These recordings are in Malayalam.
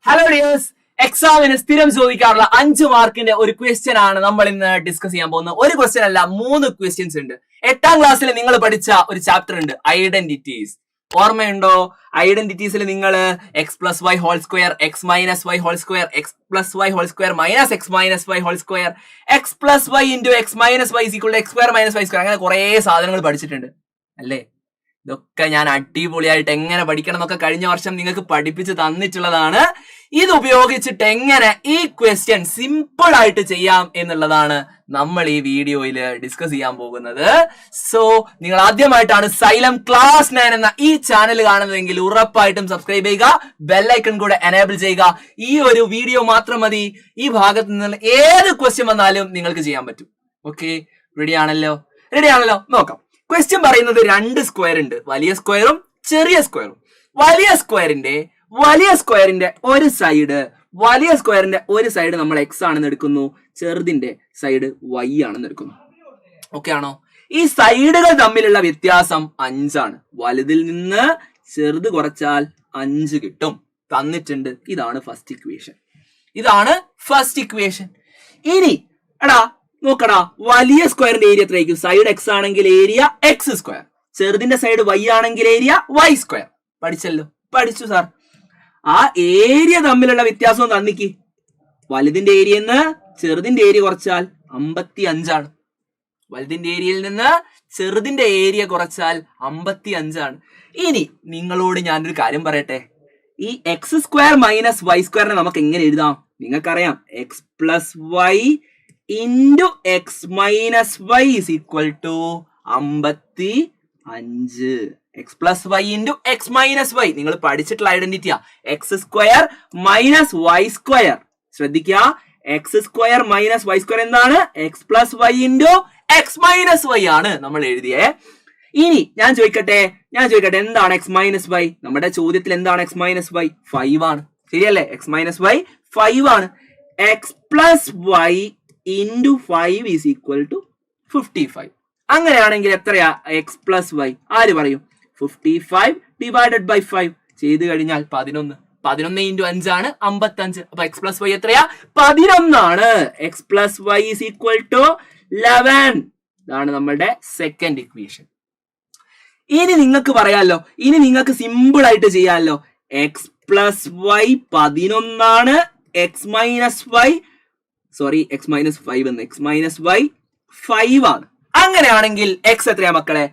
ഹലോ ഡിയേഴ്സ്, എക്സാമിന് സ്ഥിരം ചോദിക്കാറുള്ള 5 മാർക്കിന്റെ ഒരു ക്വസ്റ്റ്യൻ ആണ് നമ്മൾ ഇന്ന് ഡിസ്കസ് ചെയ്യാൻ പോകുന്നത്. ഒരു ക്വസ്റ്റ്യൻ അല്ല, 3 ക്വസ്റ്റ്യൻസ് ഉണ്ട്. 8ാം ക്ലാസ്സിൽ നിങ്ങൾ പഠിച്ച ഒരു ചാപ്റ്റർ ഉണ്ട്, ഐഡന്റിറ്റീസ്. ഓർമ്മയുണ്ടോ? ഐഡന്റിറ്റീസിൽ നിങ്ങൾ x plus y whole square, x minus y whole square, x plus y whole square minus x minus y whole square, x plus Y into X minus y equal to x square minus Y square, അങ്ങനെ കുറെ സാധനങ്ങൾ പഠിച്ചിട്ടുണ്ട് അല്ലേ? ഇതൊക്കെ ഞാൻ അടിപൊളിയായിട്ട് എങ്ങനെ പഠിക്കണം എന്നൊക്കെ കഴിഞ്ഞ വർഷം നിങ്ങൾക്ക് പഠിപ്പിച്ച് തന്നിട്ടുള്ളതാണ്. ഇത് ഉപയോഗിച്ചിട്ട് എങ്ങനെ ഈ ക്വസ്റ്റ്യൻ സിമ്പിൾ ആയിട്ട് ചെയ്യാം എന്നുള്ളതാണ് നമ്മൾ ഈ വീഡിയോയിൽ ഡിസ്കസ് ചെയ്യാൻ പോകുന്നത്. സോ നിങ്ങൾ ആദ്യമായിട്ടാണ് സൈലം ക്ലാസ് 9 എന്ന ഈ ചാനൽ കാണുന്നതെങ്കിൽ ഉറപ്പായിട്ടും സബ്സ്ക്രൈബ് ചെയ്യുക, ബെല്ലൈക്കൺ കൂടെ എനേബിൾ ചെയ്യുക. ഈ ഒരു വീഡിയോ മാത്രം മതി, ഈ ഭാഗത്ത് നിന്ന് ഏത് ക്വസ്റ്റ്യൻ വന്നാലും നിങ്ങൾക്ക് ചെയ്യാൻ പറ്റും. ഓക്കെ, റെഡി ആണല്ലോ? നോക്കാം. ക്വസ്റ്റ്യൻ പറയുന്നത് 2 സ്ക്വയർ ഉണ്ട്, വലിയ സ്ക്വയറും ചെറിയ സ്ക്വയറും. വലിയ സ്ക്വയറിന്റെ ഒരു സൈഡ് നമ്മൾ എക്സ് ആണെന്ന് എടുക്കുന്നു, ചെറുതിന്റെ സൈഡ് വൈ ആണെന്ന് എടുക്കുന്നു. ഓക്കെ ആണോ? ഈ സൈഡുകൾ തമ്മിലുള്ള വ്യത്യാസം 5 ആണ്. വലുതിൽ നിന്ന് ചെറുത് കുറച്ചാൽ 5 കിട്ടും. തന്നിട്ടുണ്ട്. ഇതാണ് ഫസ്റ്റ് ഇക്വേഷൻ. ഇനി നോക്കടാ, വലിയ സ്ക്വയറിന്റെ ഏരിയ എത്രയായിരിക്കും? സൈഡ് എക്സ് ആണെങ്കിൽ ഏരിയ എക്സ് സ്ക്വയർ, ചെറുതിന്റെ സൈഡ് വൈ ആണെങ്കിൽ ഏരിയ വൈ സ്ക്വയർ. പഠിച്ചു സാർ. ആ ഏരിയ തമ്മിലുള്ള വ്യത്യാസം തന്നിക്ക്. വലുതിന്റെ ഏരിയന്ന് ചെറുതിന്റെ ഏരിയ കുറച്ചാൽ 55 ആണ്. വലുതിന്റെ ഏരിയയിൽ നിന്ന് ചെറുതിന്റെ ഏരിയ കുറച്ചാൽ 55 ആണ്. ഇനി നിങ്ങളോട് ഞാനൊരു കാര്യം പറയട്ടെ. ഈ എക്സ് സ്ക്വയർ മൈനസ് വൈ സ്ക്വയറിനെ നമുക്ക് എങ്ങനെ എഴുതാം? നിങ്ങൾക്കറിയാം, X plus Y into X minus Y is equal to 55. X plus Y into X minus Y നിങ്ങൾ പഠിച്ചിട്ടുള്ള ഐഡന്റിറ്റിയാ. X square minus Y square. ശ്രദ്ധിക്കുക, X square minus Y square എന്താണ്? X plus Y into X minus Y ആണ് നമ്മൾ എഴുതിയേ. ഇനി ഞാൻ ചോദിക്കട്ടെ എന്താണ് എക്സ് മൈനസ് വൈ? നമ്മുടെ ചോദ്യത്തിൽ എന്താണ് എക്സ് മൈനസ് വൈ? 5 ആണ്. ശരിയല്ലേ? എക്സ് മൈനസ് വൈ 5 ആണ്. X plus Y into 5 is equal to 55. അങ്ങനെയാണെങ്കിൽ എത്രയാ എക്സ് പ്ലസ് വൈ? ആര് പറയും? 55 ഡിവൈഡഡ് ബൈ 5 ചെയ്ത് കഴിഞ്ഞാൽ 11 ഇൻറ്റു 5 ആണ് 55. അപ്പൊ എക്സ് പ്ലസ് വൈ എത്രയാ? 11 ആണ്. X plus y is equal to 11. ഇതാണ് നമ്മളുടെ സെക്കൻഡ് ഇക്വേഷൻ. ഇനി നിങ്ങൾക്ക് പറയാലോ, ഇനി നിങ്ങൾക്ക് സിമ്പിൾ ആയിട്ട് ചെയ്യാമല്ലോ. എക്സ് പ്ലസ് വൈ 11 ആണ്. എക്സ് മൈനസ് വൈ 5 ആണ്. അങ്ങനെയാണെങ്കിൽ എക്സ് എത്രയാ മക്കളെ?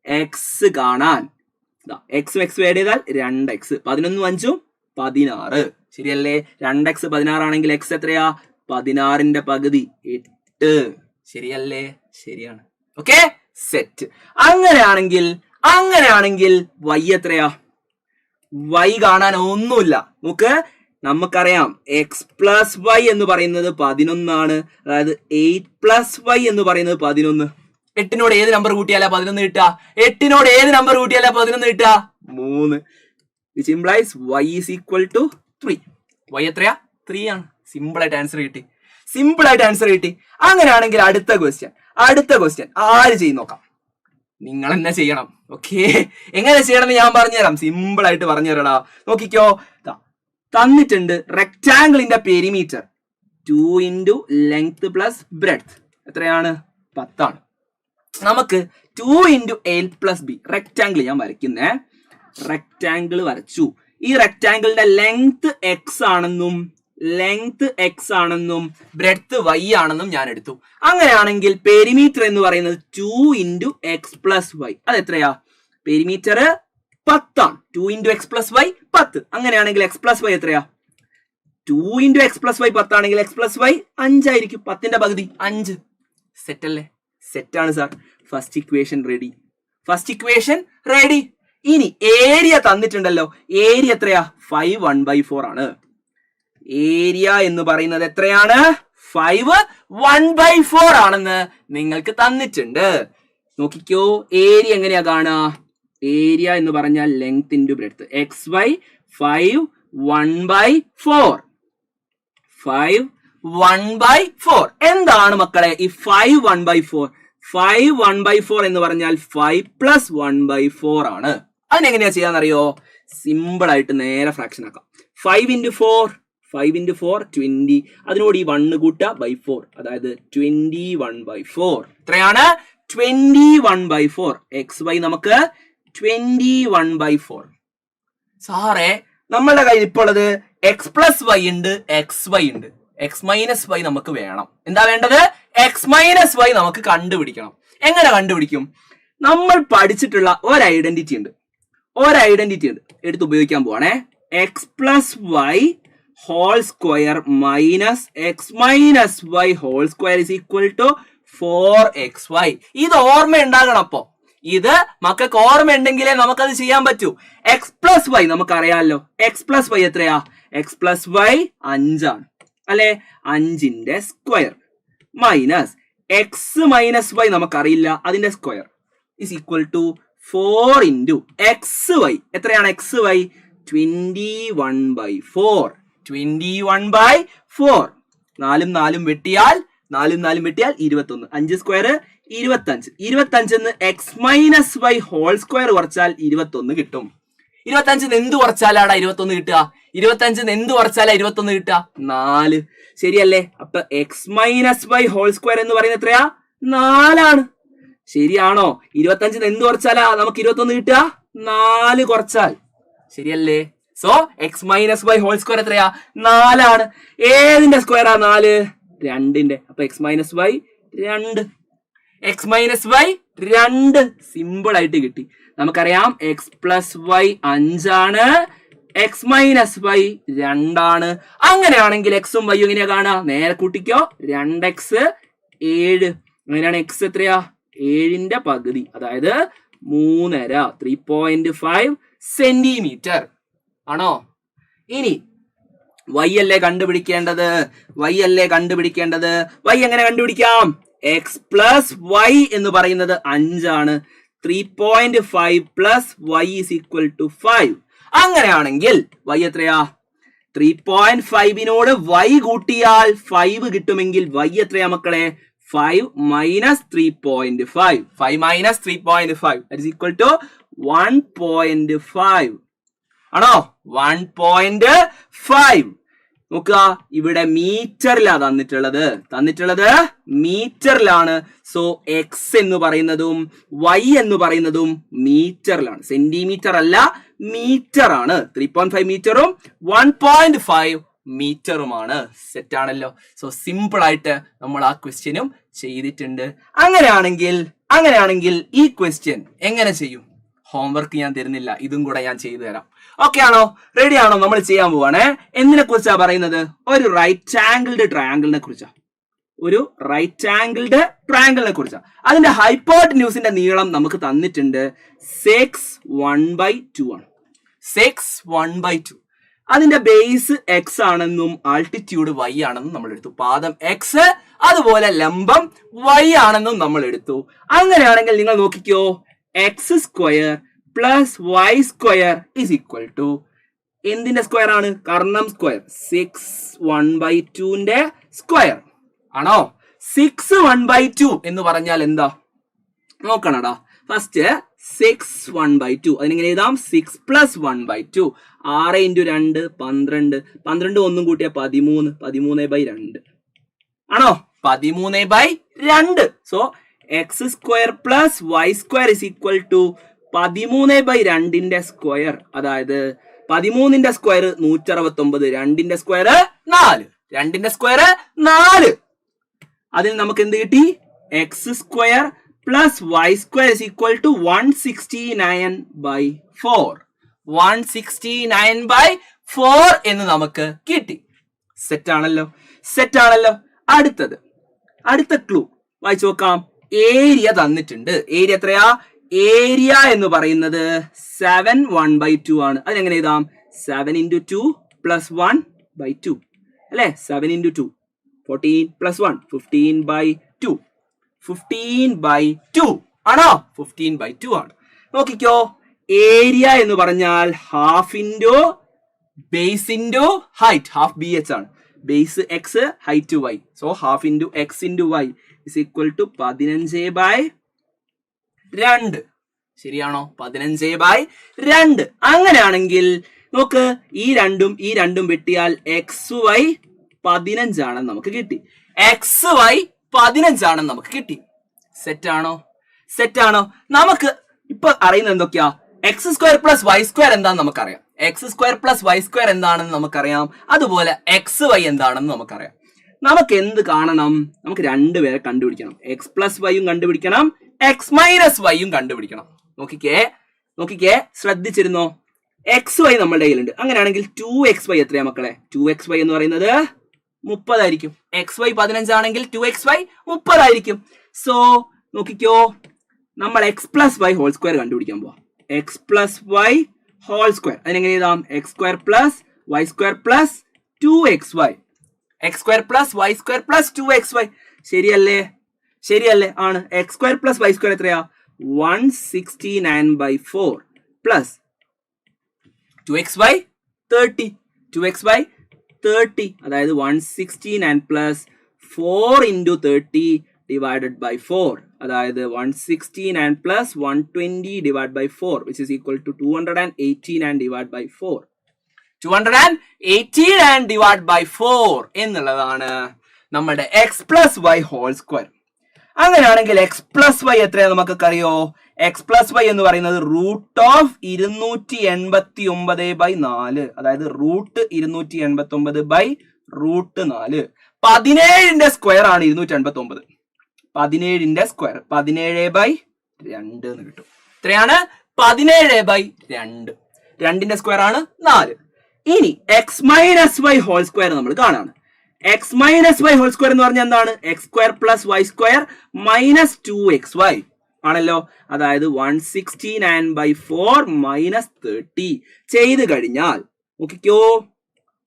എക്സ് കാണാൻ എക്സും എക്സ് ആഡ് ചെയ്താൽ 2x. 11 5 16. ശരിയല്ലേ? 2x 16 ആണെങ്കിൽ എക്സ് എത്രയാ? 16ന്റെ പകുതി 8. ശരിയല്ലേ? ശരിയാണ്. Okay, set. അങ്ങനെയാണെങ്കിൽ വൈ എത്രയാ? വൈ കാണാൻ ഒന്നുമില്ല. നമുക്കറിയാം എക്സ് പ്ലസ് വൈ എന്ന് പറയുന്നത് 11 ആണ്. അതായത് 8 പ്ലസ് വൈ എന്ന് പറയുന്നത് 11. 8നോട് ഏത് നമ്പർ കൂട്ടിയാലാ 11 കിട്ടുക? 3. Which implies y is equal to 3. y എത്രയാ? 3 ആണ്. സിമ്പിൾ ആയിട്ട് ആൻസർ കിട്ടി. അങ്ങനെയാണെങ്കിൽ അടുത്ത ക്വസ്റ്റ്യൻ ആര് ചെയ്യും നോക്കാം. നിങ്ങൾ തന്നെ ചെയ്യണം. ഓക്കെ, എങ്ങനെ ചെയ്യണം ഞാൻ പറഞ്ഞുതരാം. സിമ്പിൾ ആയിട്ട് പറഞ്ഞുതരടാ. നോക്കിക്കോ, തന്നിട്ടുണ്ട് റെക്ടാംഗിളിന്റെ perimeter 2 into length plus breadth എത്രയാണ്? 10 ആണ്. നമുക്ക് 2 into L plus B rectangle ഞാൻ വരയ്ക്കുന്നേ. റെക്ടാംഗിൾ വരച്ചു. ഈ റെക്ടാംഗിളിന്റെ ലെങ്ത് എക്സ് ആണെന്നും ബ്രെഡ്ത്ത് വൈ ആണെന്നും ഞാൻ എടുത്തു. അങ്ങനെയാണെങ്കിൽ പെരിമീറ്റർ എന്ന് പറയുന്നത് 2 ഇൻറ്റു എക്സ് പ്ലസ് വൈ. അത് എത്രയാ? പെരിമീറ്റർ 10 ആണ്. 2 ഇൻറ്റു എക്സ് പ്ലസ് വൈ 10. അങ്ങനെയാണെങ്കിൽ എക്സ് പ്ലസ് വൈ എത്രയാ? 2 ഇൻറ്റു എക്സ് പ്ലസ് വൈ 10 ആണെങ്കിൽ എക്സ് പ്ലസ് വൈ 5 ആയിരിക്കും. 10ന്റെ പകുതി 5. സെറ്റ് അല്ലേ? സെറ്റാണ് സാർ. First equation ready. ഇനി ഏരിയ തന്നിട്ടുണ്ടല്ലോ. ഏരിയ എത്രയാ? 5 1/4 ആണ്. ഏരിയ എന്ന് പറയുന്നത് എത്രയാണ്? 5 1/4 ആണെന്ന് നിങ്ങൾക്ക് തന്നിട്ടുണ്ട്. നോക്കിക്കോ, ഏരിയ എങ്ങനെയാ കാണുക? ഏരിയ എന്ന് പറഞ്ഞാൽ length into breadth. X y 5 1/4. 5 1/4 എന്താണ് മക്കളെ? ഈ 5 1/4 എന്ന് പറഞ്ഞാൽ 5 + 1/4 ആണ്. അതിനെങ്ങനെയാ ചെയ്യാന്നറിയോ? സിമ്പിൾ ആയിട്ട് നേരെ ഫ്രാക്ഷൻ ആക്കാം. 5 into 4 20. അതിനോട് ഈ 1 കൂട്ടുക by 4, അതായത് 21/4. എത്രയാണ്? 21/4. xy നമുക്ക് 21/4. സാറേ നമ്മളുടെ കയ്യിൽ ഇപ്പോൾ ഉള്ളത് x plus y ഉണ്ട്, xy ഉണ്ട്. x minus y നമുക്ക് വേണം. എന്താ വേണ്ടത്? x minus y നമുക്ക് കണ്ടുപിടിക്കണം. എങ്ങനെ കണ്ടുപിടിക്കും? നമ്മൾ പഠിച്ചിട്ടുള്ള ഒരു ഐഡന്റിറ്റി ഉണ്ട്, എടുത്ത് ഉപയോഗിക്കാൻ പോവാണേ. x plus y whole square minus x minus y whole square is equal to 4xy. ഇത് ഓർമ്മ ഉണ്ടാകണം. അപ്പോ ഇത് മക്കൾക്ക് ഓർമ്മ ഉണ്ടെങ്കിലേ നമുക്കത് ചെയ്യാൻ പറ്റൂ. x plus y നമുക്കറിയാമല്ലോ. x plus y എത്രയാ? x plus y 5 ആണ് അല്ലെ? 5ന്റെ square minus x minus y നമുക്കറിയില്ല, അതിന്റെ square is equal to 4 into xy. എത്രയാണ് xy? 21/4. 21/4. 4 വെട്ടിയാൽ 21. 5 സ്ക്വയർ 25. 25 x minus y whole square കുറച്ചാൽ 21 കിട്ടും. 25 എന്ത് കുറച്ചാലാടാ 21 കിട്ടുക? 25 എന്ത് കുറച്ചാലാ 21 കിട്ടുക? 4. ശരിയല്ലേ? അപ്പൊ x minus y whole square എന്ന് പറയുന്നത് എത്രയാ? 4 ആണ്. ശരിയാണോ? 25 എന്ത് കുറച്ചാലാ നമുക്ക് 21 കിട്ടുക? 4 കുറച്ചാൽ. ശരിയല്ലേ? So x minus y whole square എത്രയാ? 4 ആണ്. ഏതിന്റെ സ്ക്വയറാ 4? 2ന്റെ. അപ്പൊ x minus y 2. x minus y 2 simple ആയിട്ട് കിട്ടി. നമുക്കറിയാം x പ്ലസ് y 5 ആണ്, x മൈനസ് y 2 ആണ്. അങ്ങനെയാണെങ്കിൽ എക്സും വൈയും എങ്ങനെയാ കാണാ? നേരെ കൂട്ടിക്കോ. 2x 7. അങ്ങനെയാണ് x എത്രയാ? 7ന്റെ പകുതി, അതായത് 3.5 3.5 സെന്റിമീറ്റർ ആണോ? ഇനി y അല്ലേ കണ്ടുപിടിക്കേണ്ടത്? y എങ്ങനെ കണ്ടുപിടിക്കാം? x പ്ലസ് y എന്ന് പറയുന്നത് 5 ആണ്. 3.5 plus y is equal to 5. അങ്ങനെയാണെങ്കിൽ y എത്രയാ? 3.5നോട് y കൂട്ടിയാൽ 5 കിട്ടുമെങ്കിൽ y എത്രയാ മക്കളെ? 5 minus 3.5. 5 minus 3.5 that is equal to 1.5 ആണോ? 1.5. നോക്കുക, ഇവിടെ മീറ്ററിലാ തന്നിട്ടുള്ളത് മീറ്ററിലാണ്. സോ എക്സ് എന്ന് പറയുന്നതും വൈ എന്ന് പറയുന്നതും മീറ്ററിലാണ്, സെന്റിമീറ്റർ അല്ല, മീറ്റർ ആണ്. 3.5 മീറ്ററും 1.5 മീറ്ററുമാണ്. സെറ്റ് ആണല്ലോ. സോ സിമ്പിൾ ആയിട്ട് നമ്മൾ ആ ക്വസ്റ്റ്യനും ചെയ്തിട്ടുണ്ട്. അങ്ങനെയാണെങ്കിൽ ഈ ക്വസ്റ്റ്യൻ എങ്ങനെ ചെയ്യും? ഹോംവർക്ക് ഞാൻ തരുന്നില്ല, ഇതും കൂടെ ഞാൻ ചെയ്തു തരാം. ഓക്കെ ആണോ? റെഡി ആണോ? നമ്മൾ ചെയ്യാൻ പോവാണേ. എന്തിനെ കുറിച്ചാ പറയുന്നത്? ഒരു റൈറ്റ് ആംഗിൾഡ് ട്രയാംഗിളിനെ കുറിച്ചാ. അതിന്റെ ഹൈപ്പോട്ടന്യൂസിന്റെ നീളം നമുക്ക് തന്നിട്ടുണ്ട് 6 ആണ്. 6 അതിന്റെ ബേസ് എക്സ് ആണെന്നും ആൾട്ടിറ്റ്യൂഡ് വൈ ആണെന്നും നമ്മൾ എടുത്തു. പാദം എക്സ്, അതുപോലെ ലംബം വൈ ആണെന്നും നമ്മൾ എടുത്തു. അങ്ങനെയാണെങ്കിൽ നിങ്ങൾ നോക്കിക്കോ, x square plus y square is equal to എന്തിന്റെ സ്ക്വയർ ആണ്? കർണം സ്ക്വയർ. 6 സ്ക്വയർ ആണോ? 6 എന്ന് പറഞ്ഞാൽ എന്താ നോക്കണടാ. ഫസ്റ്റ് 6 അതിനെങ്ങനെ എഴുതാം? 6 + 1/2. 6 × 2 12. 12 ഒന്നും കൂട്ടിയ 13. 13/2 ആണോ? 13/2. So x square plus y square is equal to 13/2 square. അതായത് 13ന്റെ സ്ക്വയർ 169, 2ന്റെ സ്ക്വയർ 4. 2ന്റെ സ്ക്വയർ 4. അതിൽ നമുക്ക് എന്ത് കിട്ടി? X square plus y square is equal to 169/4. 169/4 എന്ന് നമുക്ക് കിട്ടി. സെറ്റ് ആണല്ലോ. അടുത്ത ക്ലൂ വായിച്ചു നോക്കാം. ഏരിയ തന്നിട്ടുണ്ട്. ഏരിയ എത്രയാ? ഏരിയ എന്ന് പറയുന്നത് 7 1/2 ആണ്. അതിനെങ്ങനെ എഴുതാം? 7 × 2 + 1/2 അല്ലെ? 7 × 2 14 + 1 15/2. 15/2 ആണോ? 15/2 ആണ്. നോക്കിക്കോ, ഏരിയ എന്ന് പറഞ്ഞാൽ half into base into height. Half BH ആണ്. Base x, height y. So half into x into y is equal to 15/2. ശരിയാണോ? 15/2. അങ്ങനെയാണെങ്കിൽ നോക്ക്, ഈ രണ്ടും വെട്ടിയാൽ XY 15 ആണെന്ന് നമുക്ക് കിട്ടി. XY 15 ആണെന്ന് നമുക്ക് കിട്ടി. സെറ്റാണോ? നമുക്ക് ഇപ്പൊ അറിയുന്നത് എന്തൊക്കെയാ? x² + y² എന്താണെന്ന് നമുക്കറിയാം. x² + y² എന്താണെന്ന് നമുക്കറിയാം. അതുപോലെ xy എന്താണെന്ന് നമുക്കറിയാം. നമുക്ക് എന്ത് കാണണം? നമുക്ക് രണ്ടുപേരെ കണ്ടുപിടിക്കണം. x + y കണ്ടുപിടിക്കണം, x - y കണ്ടുപിടിക്കണം. നോക്കിക്കേ, ശ്രദ്ധിച്ചിരുന്നോ? xy നമ്മുടെ കയ്യിലുണ്ട്. അങ്ങനെയാണെങ്കിൽ 2xy എത്രയാ മക്കളെ? 2xy എന്ന് പറയുന്നത് 30 ആയിരിക്കും. xy 15 ആണെങ്കിൽ 2xy 30 ആയിരിക്കും. സോ നോക്കിക്കോ, നമ്മൾ x + y ഹോൾ സ്ക്വയർ കണ്ടുപിടിക്കാൻ പോവാം. x + y ഹോൾ സ്ക്വയർ അതിനെങ്ങനെ എഴുതാം? x² + y² + 2xy. x² + y² + 2xy. ശരിയല്ലേ? ആണ്. x² + y² എത്രയാ? 169/4 പ്ലസ് 2xy 30. 2xy 30 അതായത് 169 പ്ലസ് 4 × 30 divided by 4 അതായത് 169 plus 120 divided by 4 which is equal to 218 and divided by 4. 218 and divided by 4 എന്നുള്ളതാണ് നമ്മുടെ x + y ഹോൾ സ്ക്വയർ. അങ്ങനെയാണെങ്കിൽ x + y എത്രയാണ് നമുക്കറിയോ? x + y എന്ന് പറയുന്നത് √289/4 അതായത് √289/4. 17ന്റെ സ്ക്വയർ ആണ് 289. 17ന്റെ സ്ക്വയർ 17/2 എന്ന് കിട്ടും. എത്രയാണ്? 17/2. 2ന്റെ സ്ക്വയർ ആണ് 4. ഇനി x - y ഹോൾ സ്ക്വയർ നമ്മൾ കാണാണ്. x - y ഹോൾ സ്ക്വയർ എന്ന് പറഞ്ഞാൽ എന്താണ്? x² + y² - 2xy ആണല്ലോ. അതായത് 169/4 - 30 ചെയ്ത് കഴിഞ്ഞാൽ നോക്കിക്കോ,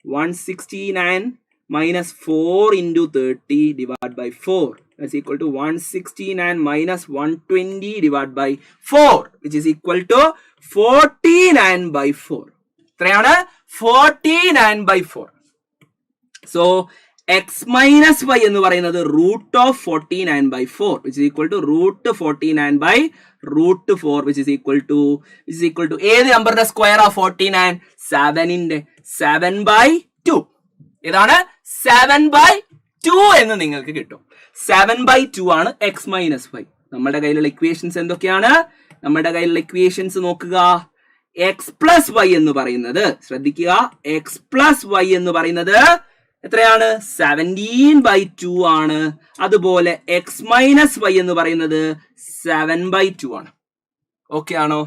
169 - 4 × 30 divided by 4 is equal to 169 - 120 divided by 4 which is equal to 49/4. എത്രയാണ്? 49/4. So x - y എന്ന് പറയുന്നത് √49/4 which is equal to √49/4 which is equal to ഏത് നമ്പറിന്റെ സ്ക്വയർ ആ 49? 7ന്റെ 7/2. ഇതാണ് 7/2 എന്ന് നിങ്ങൾക്ക് കിട്ടും. 7/2 ആണ് x - y. നമ്മുടെ കയ്യിലുള്ള ഇക്വേഷൻസ് എന്തൊക്കെയാണ്? നമ്മുടെ കയ്യിലുള്ള ഇക്വേഷൻസ് നോക്കുക. x + y എന്ന് പറയുന്നത്, ശ്രദ്ധിക്കുക, x + y എന്ന് പറയുന്നത് എത്രയാണ്? 17/2 ആണ്. അതുപോലെ x - y എന്ന് പറയുന്നത് 7/2 ആണ്. ഓക്കെ ആണോ?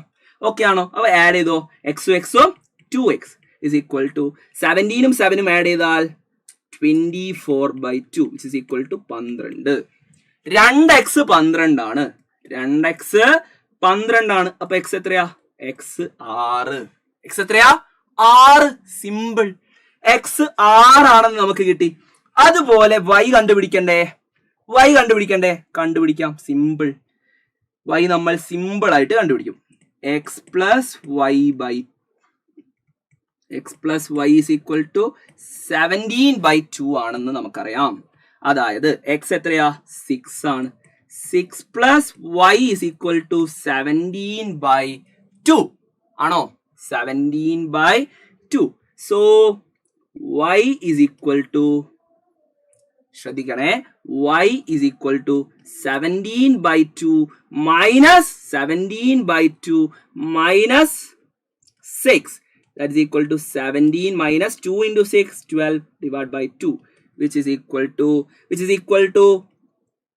അപ്പൊ ആഡ് ചെയ്തോ. എക്സും 2x is equal to 17ഉം 7ഉം ആഡ് ചെയ്താൽ 24/2 which is equal to 12. 2x 12 ആണ്. 2x 12 ആണ്. അപ്പൊ x എത്രയാ? x 6. x എത്രയാ? 6. സിമ്പിൾ. x 6 ആണെന്ന് നമുക്ക് കിട്ടി. അതുപോലെ y കണ്ടുപിടിക്കണ്ടേ? കണ്ടുപിടിക്കാം. സിമ്പിൾ. y നമ്മൾ സിമ്പിൾ ആയിട്ട് കണ്ടുപിടിക്കും. x + y is equal to 17/2 ആണെന്ന് നമുക്കറിയാം. അതായത് x എത്രയാ? 6 ആണ്. 6 + y is equal to 17/2 ആണോ? 17/2. So y is equal to, ശ്രദ്ധിക്കണേ, y is equal to 17/2 minus 17/2 minus 6. That is equal to 17 minus 2 into 6, 12 divided by 2, which is equal to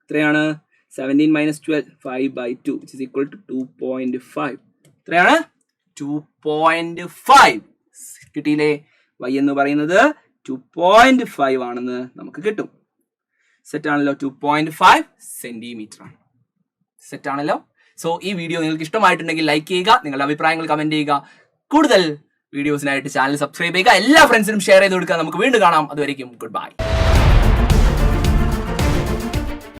എത്രയാണ്? 17 minus 12, 5/2, which is equal to 2.5. എത്രയാണ്? 2.5. കിട്ടിയില്ലേ? y എന്ന് പറയുന്നത് 2.5 ആണെന്ന് നമുക്ക് കിട്ടും. സെറ്റ് ആണല്ലോ? 2.5 സെന്റിമീറ്റർ ആണ്. സെറ്റ് ആണല്ലോ? സോ ഈ വീഡിയോ നിങ്ങൾക്ക് ഇഷ്ടമായിട്ടുണ്ടെങ്കിൽ ലൈക്ക് ചെയ്യുക, നിങ്ങളുടെ അഭിപ്രായങ്ങൾ കമന്റ് ചെയ്യുക. കൂടുതൽ വീഡിയോസിനായിട്ട് ചാനൽ സബ്സ്ക്രൈബ് ചെയ്യുക, എല്ലാ ഫ്രണ്ട്സിനും ഷെയർ ചെയ്ത് കൊടുക്കുക. നമുക്ക് വീണ്ടും കാണാം. അതുവരെയും ഗുഡ് ബൈ.